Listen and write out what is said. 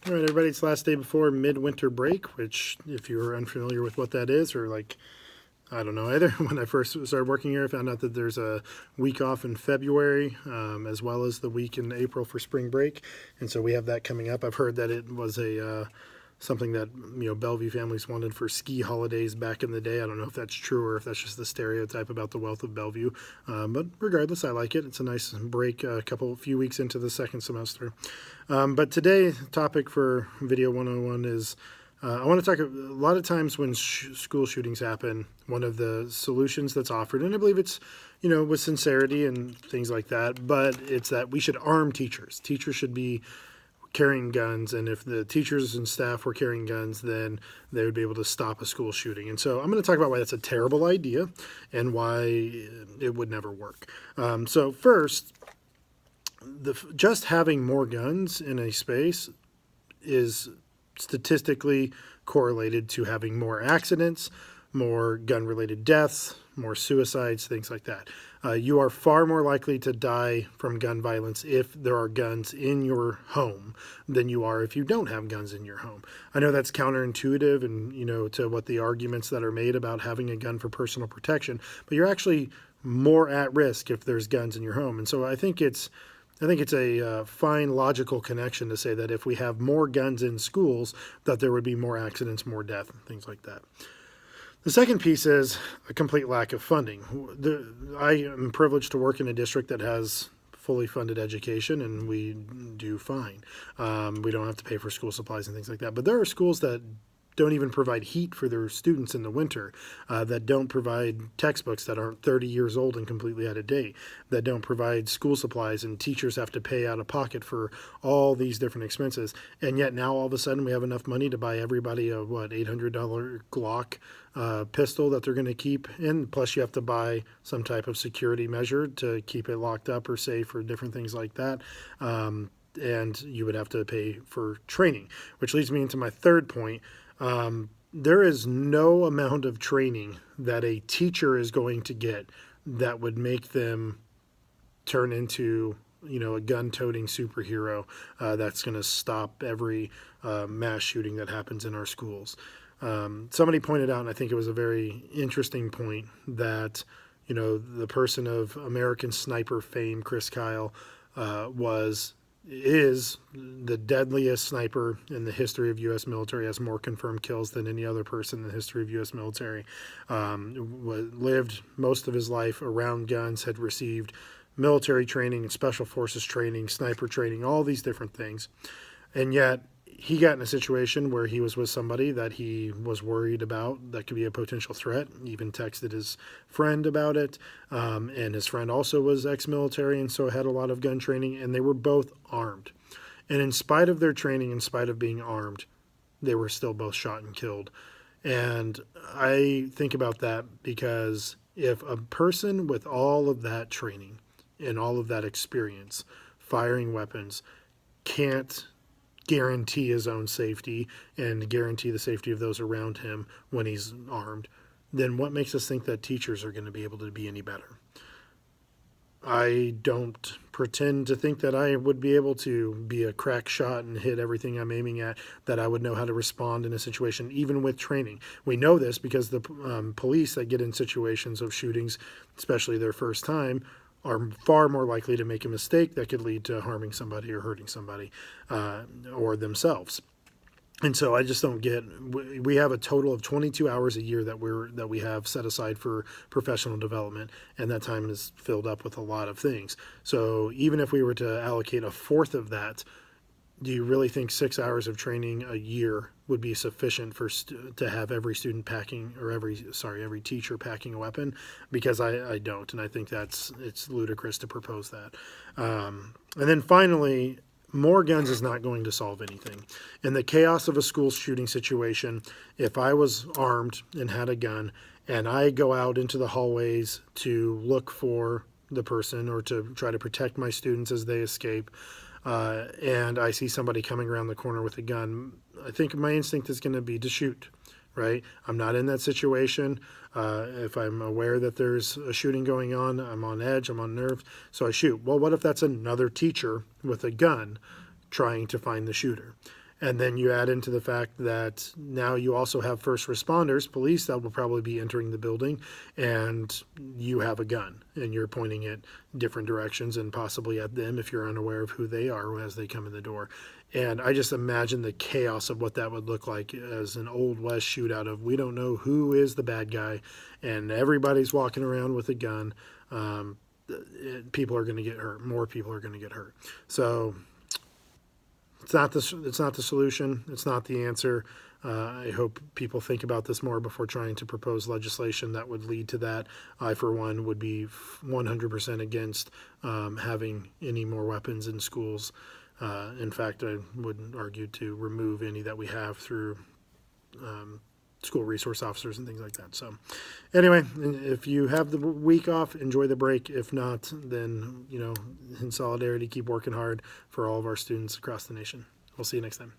All right, everybody, it's the last day before midwinter break, which, if you're unfamiliar with what that is, or like, I don't know either. When I first started working here, I found out that there's a week off in February, as well as the week in April for spring break. And so we have that coming up. I've heard that it was something that Bellevue families wanted for ski holidays back in the day. I don't know if that's true or if that's just the stereotype about the wealth of Bellevue. But regardless, I like it. It's a nice break, a few weeks into the second semester. But today, topic for Video 101 is I want to talk a lot of times when school shootings happen, one of the solutions that's offered, and I believe it's, with sincerity and things like that, but it's that we should arm teachers. Teachers should be carrying guns, and if the teachers and staff were carrying guns, then they would be able to stop a school shooting. And so I'm going to talk about why that's a terrible idea and why it would never work. So first, just having more guns in a space is statistically correlated to having more accidents, more gun-related deaths, more suicides, things like that. You are far more likely to die from gun violence if there are guns in your home than you are if you don't have guns in your home. I know that's counterintuitive and, to what the arguments that are made about having a gun for personal protection, but you're actually more at risk if there's guns in your home. And so I think it's a fine logical connection to say that if we have more guns in schools, that there would be more accidents, more death, and things like that. The second piece is a complete lack of funding. I am privileged to work in a district that has fully funded education, and we do fine. We don't have to pay for school supplies and things like that. But there are schools that don't even provide heat for their students in the winter, that don't provide textbooks that aren't 30 years old and completely out of date, that don't provide school supplies, and teachers have to pay out of pocket for all these different expenses. And yet now all of a sudden we have enough money to buy everybody a $800 Glock pistol that they're going to keep in, plus you have to buy some type of security measure to keep it locked up or safe or different things like that. And you would have to pay for training, which leads me into my third point. There is no amount of training that a teacher is going to get that would make them turn into, a gun-toting superhero that's going to stop every mass shooting that happens in our schools. Somebody pointed out, and I think it was a very interesting point, that, the person of American Sniper fame, Chris Kyle, is the deadliest sniper in the history of U.S. military, has more confirmed kills than any other person in the history of U.S. military, lived most of his life around guns, had received military training and special forces training, sniper training, all these different things. And yet he got in a situation where he was with somebody that he was worried about that could be a potential threat. He even texted his friend about it. And his friend also was ex-military and so had a lot of gun training, and they were both armed. And in spite of their training, in spite of being armed, they were still both shot and killed. And I think about that because if a person with all of that training and all of that experience firing weapons can't guarantee his own safety and guarantee the safety of those around him when he's armed, then what makes us think that teachers are going to be able to be any better? I don't pretend to think that I would be able to be a crack shot and hit everything I'm aiming at, that I would know how to respond in a situation, even with training. We know this because the police that get in situations of shootings, especially their first time, are far more likely to make a mistake that could lead to harming somebody or hurting somebody or themselves. And so I just don't get. We have a total of 22 hours a year that we have set aside for professional development, and that time is filled up with a lot of things. So even if we were to allocate a fourth of that, do you really think 6 hours of training a year would be sufficient to have every student packing, or every teacher packing a weapon? Because I don't, and I think it's ludicrous to propose that. And then finally, more guns is not going to solve anything. In the chaos of a school shooting situation, if I was armed and had a gun, and I go out into the hallways to look for the person or to try to protect my students as they escape, and I see somebody coming around the corner with a gun, I think my instinct is going to be to shoot, right? I'm not in that situation. If I'm aware that there's a shooting going on, I'm on edge, I'm on nerves, so I shoot. Well, what if that's another teacher with a gun trying to find the shooter? And then you add into the fact that now you also have first responders, police that will probably be entering the building, and you have a gun and you're pointing it different directions and possibly at them if you're unaware of who they are as they come in the door. And I just imagine the chaos of what that would look like as an Old West shootout of we don't know who is the bad guy and everybody's walking around with a gun. People are going to get hurt. More people are going to get hurt. So it's not the solution. It's not the answer. I hope people think about this more before trying to propose legislation that would lead to that. I, for one, would be 100% against having any more weapons in schools. In fact, I would argue to remove any that we have through school resource officers and things like that. So anyway, if you have the week off, enjoy the break. If not, then, in solidarity, keep working hard for all of our students across the nation. We'll see you next time.